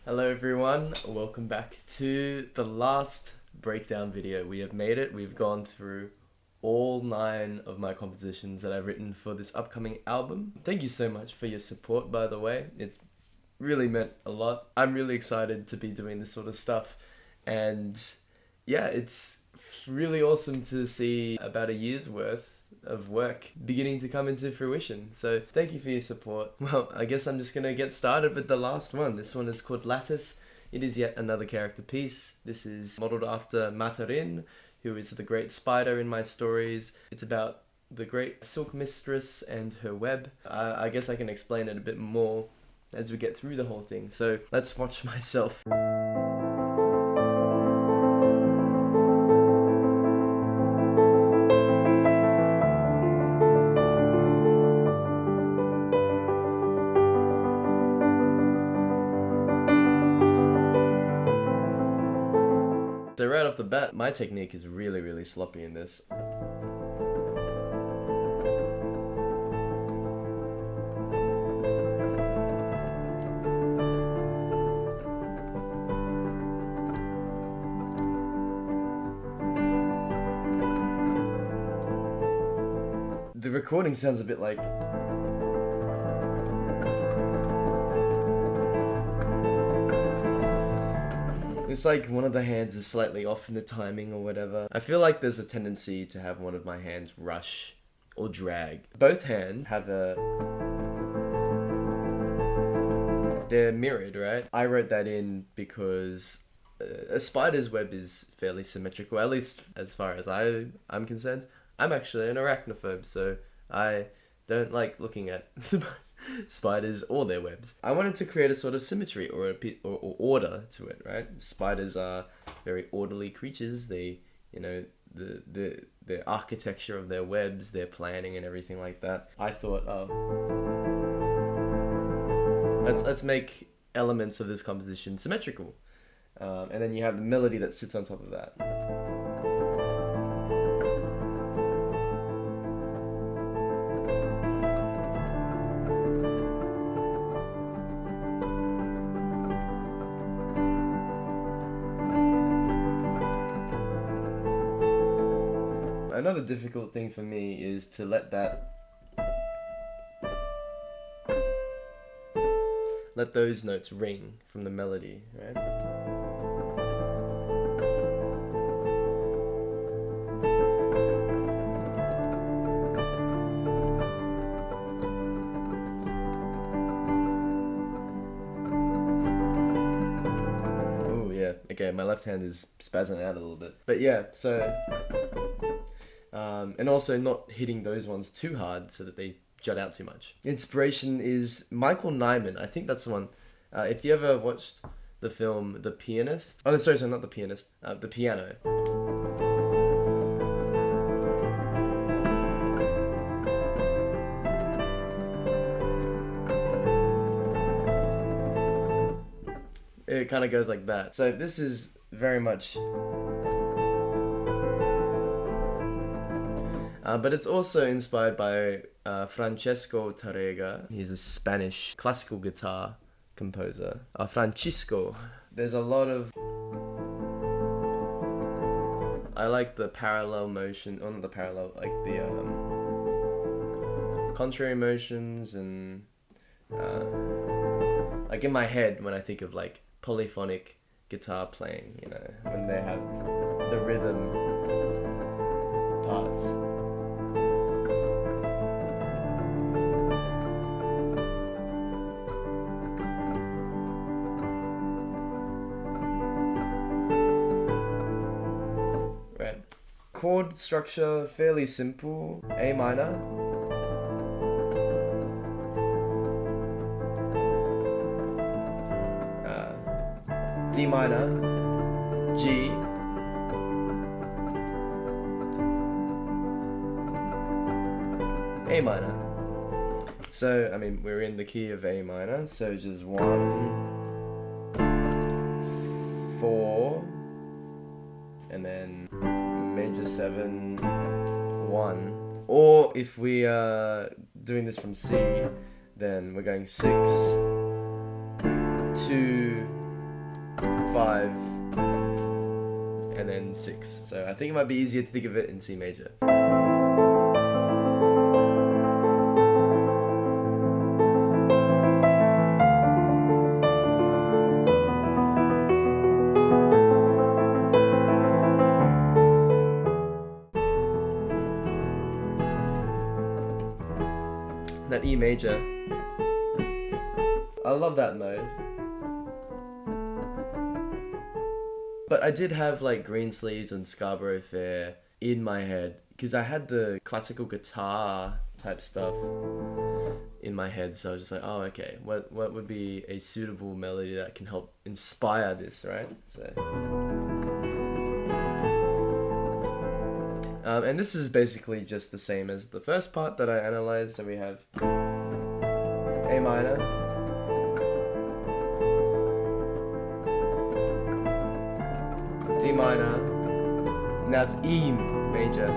Hello everyone, welcome back to the last breakdown video. We have made it. We've gone through all 9 of my compositions that I've written for this upcoming album. Thank you so much for your support, by the way. It's really meant a lot. I'm really excited to be doing this sort of stuff, and yeah, it's really awesome to see about a year's worth of work beginning to come into fruition. So thank you for your support. Well, I guess I'm just gonna get started with the last one. This one is called Lattice. It is yet another character piece. This is modeled after Matarin, who is the great spider in my stories. It's about the great silk mistress and her web. I guess I can explain it a bit more as we get through the whole thing. So let's watch myself. So right off the bat, my technique is really sloppy in this. The recording sounds a bit like... It's like one of the hands is slightly off in the timing or whatever. I feel like there's a tendency to have one of my hands rush or drag. Both hands have they're mirrored, right? I wrote that in because a spider's web is fairly symmetrical, at least as far as I'm concerned. I'm actually an arachnophobe, so I don't like looking at spiders or their webs. I wanted to create a sort of symmetry or order to it, right? Spiders are very orderly creatures. They, you know, the architecture of their webs, their planning and everything like that. I thought, let's make elements of this composition symmetrical. And then you have the melody that sits on top of that. Another difficult thing for me is to let those notes ring from the melody, right? Oh yeah, okay, my left hand is spazzing out a little bit. But yeah, so... and also not hitting those ones too hard so that they jut out too much. Inspiration is Michael Nyman. I think that's the one. If you ever watched the film The Pianist... Oh, no, sorry, not The Pianist. The Piano. It kind of goes like that. So this is very much... but it's also inspired by Francesco Tárrega. He's a Spanish classical guitar composer. Francisco. There's a lot of... I like the parallel motion, not the parallel, like the contrary motions and... like in my head when I think of like polyphonic guitar playing, you know, when they have the rhythm parts. Chord structure, fairly simple. A minor. D minor. G. A minor. So, I mean, we're in the key of A minor, so just 1, 4, and then major 7, 1. Or if we are doing this from C, then we're going 6, 2, 5, and then 6. So I think it might be easier to think of it in C major. That E major, I love that mode. But I did have like Greensleeves and Scarborough Fair in my head because I had the classical guitar type stuff in my head, so I was just like, oh, okay, what would be a suitable melody that can help inspire this, right? So and this is basically just the same as the first part that I analyzed. So we have A minor, D minor, now it's E major,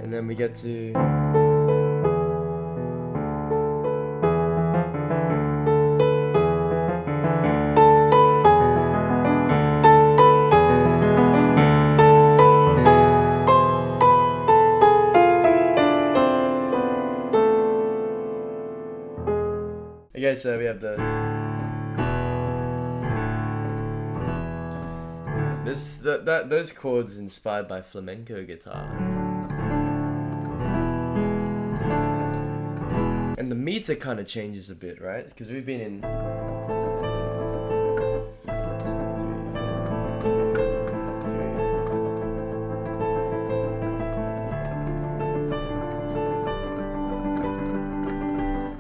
and then we get to okay, so we have those chords inspired by flamenco guitar. And the meter kind of changes a bit, right? Because we've been in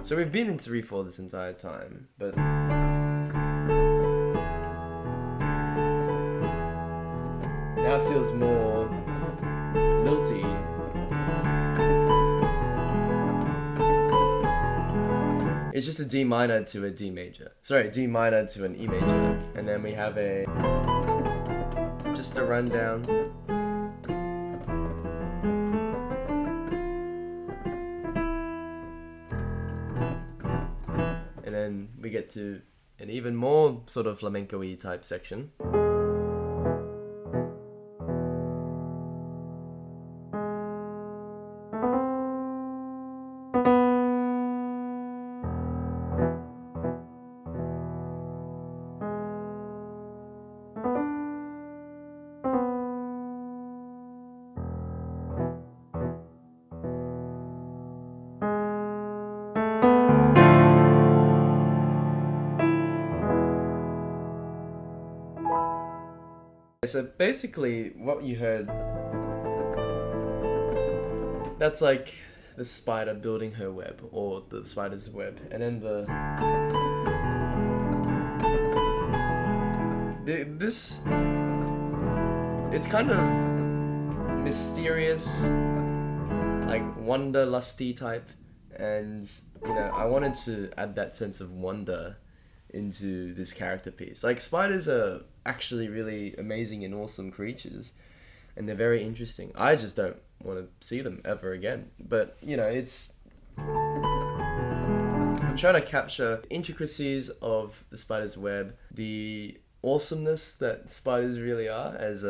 so we've been in 3/4 this entire time, but now it feels more lilty. It's just a D minor to a D major. Sorry, D minor to an E major. And then we have just a rundown. And then we get to an even more sort of flamenco-y type section. So basically what you heard, that's like the spider building her web, or the spider's web, and then this, it's kind of mysterious, like wanderlusty type, and you know, I wanted to add that sense of wonder into this character piece. Like, spiders are actually really amazing and awesome creatures, and they're very interesting. I just don't want to see them ever again. But, you know, I'm trying to capture the intricacies of the spider's web, the awesomeness that spiders really are as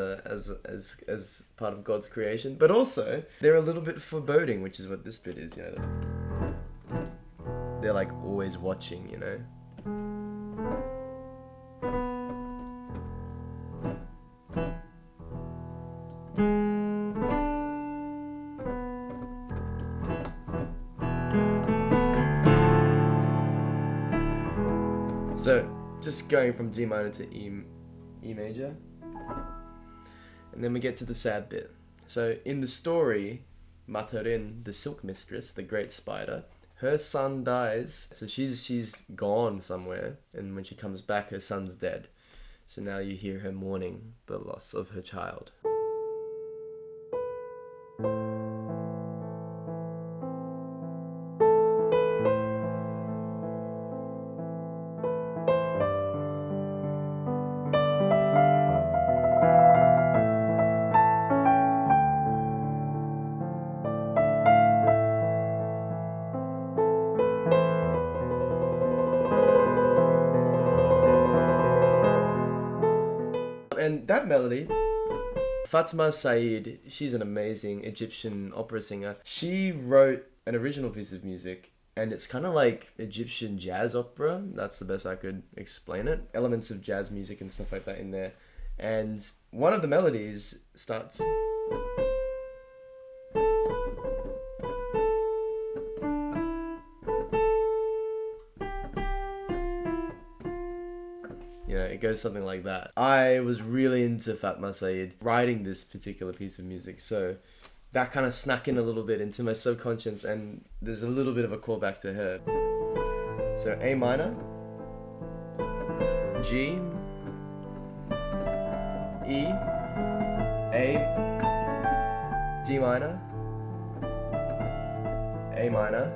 part of God's creation, but also they're a little bit foreboding, which is what this bit is, you know. They're like always watching, you know. So, just going from D minor to E major, and then we get to the sad bit. So, in the story, Matarin, the silk mistress, the great spider, her son dies, so she's gone somewhere, and when she comes back, her son's dead. So now you hear her mourning the loss of her child. And that melody, Fatma Said, she's an amazing Egyptian opera singer. She wrote an original piece of music, and it's kind of like Egyptian jazz opera. That's the best I could explain it. Elements of jazz music and stuff like that in there. And one of the melodies starts... You know, it goes something like that. I was really into Fatma Said writing this particular piece of music, so that kind of snuck in a little bit into my subconscious, and there's a little bit of a callback to her. So A minor, G, E, A, D minor, A minor,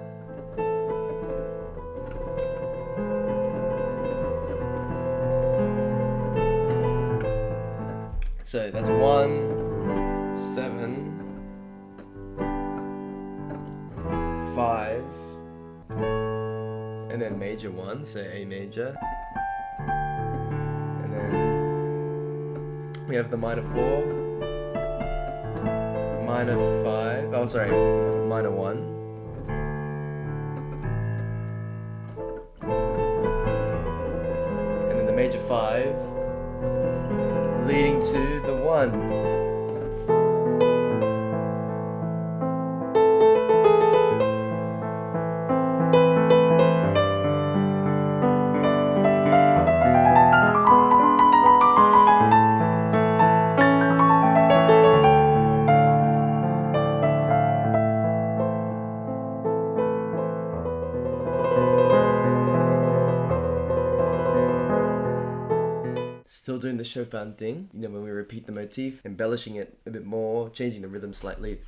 so that's 1, 7, 5, and then major 1, so A major, and then we have the minor 4, minor 5, oh sorry, minor 1, and then the major 5, leading to the 1. Still doing the Chopin thing, you know, when we repeat the motif, embellishing it a bit more, changing the rhythm slightly.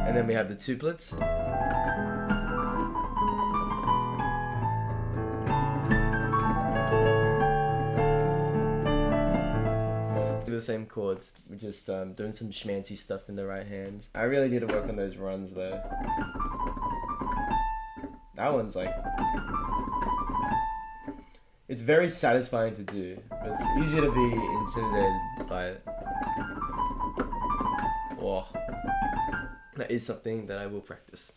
And then we have the tuplets. The same chords, we're just doing some schmancy stuff in the right hand. I really need to work on those runs though. That one's like, it's very satisfying to do, but it's easier to be intimidated by it. Oh, that is something that I will practice.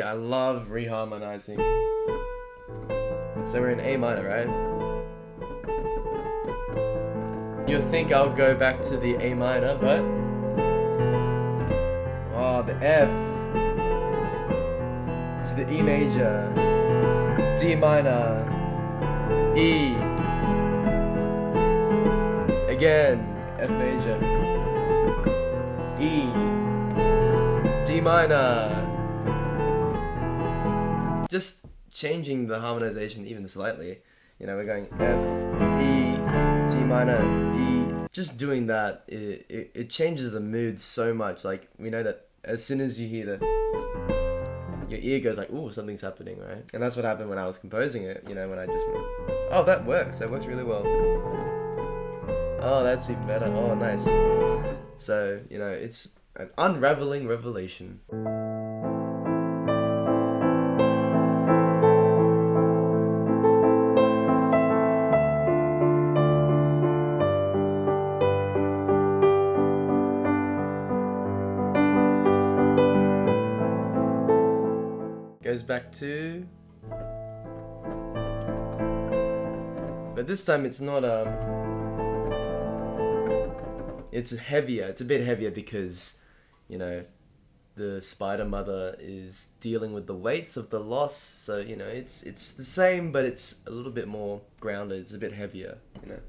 I love reharmonizing. So we're in A minor, right? You'll think I'll go back to the A minor, but... oh, the F. To the E major. D minor. E. Again, F major. E. D minor. Just changing the harmonization even slightly. You know, we're going F, E, D minor, E. Just doing that, it changes the mood so much. Like, we know that as soon as you hear the, your ear goes like, ooh, something's happening, right? And that's what happened when I was composing it, you know, when I just went, oh, that works really well. Oh, that's even better, oh, nice. So, you know, it's an unraveling revelation. Goes back to, but this time it's not it's heavier, it's a bit heavier because, you know, the spider mother is dealing with the weights of the loss, so, you know, it's the same, but it's a little bit more grounded, it's a bit heavier, you know.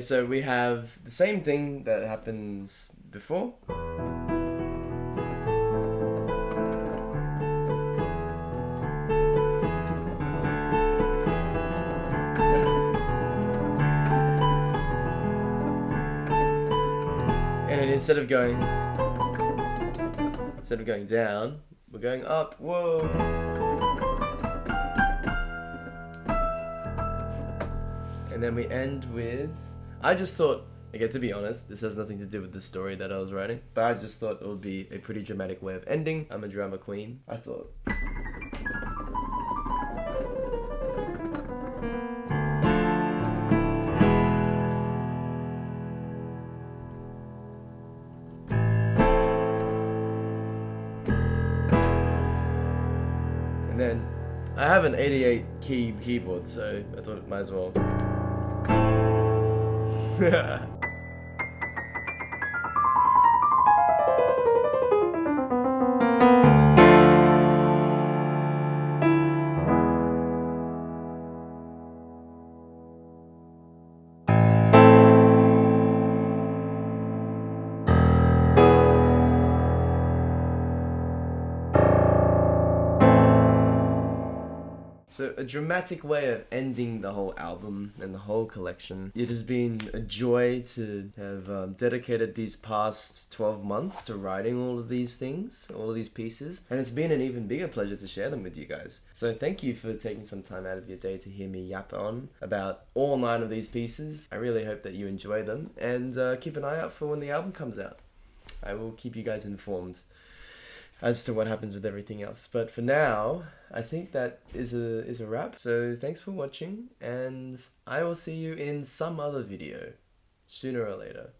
so we have the same thing that happens before. And then instead of going down, we're going up. Whoa. And then we end with, I just thought, okay, to be honest, this has nothing to do with the story that I was writing, but I just thought it would be a pretty dramatic way of ending. I'm a drama queen. I thought. And then I have an 88 key keyboard, so I thought it might as well. So a dramatic way of ending the whole album and the whole collection. It has been a joy to have dedicated these past 12 months to writing all of these things, all of these pieces. And it's been an even bigger pleasure to share them with you guys. So thank you for taking some time out of your day to hear me yap on about all 9 of these pieces. I really hope that you enjoy them, and keep an eye out for when the album comes out. I will keep you guys informed as to what happens with everything else. But for now, I think that is a wrap. So thanks for watching, and I will see you in some other video sooner or later.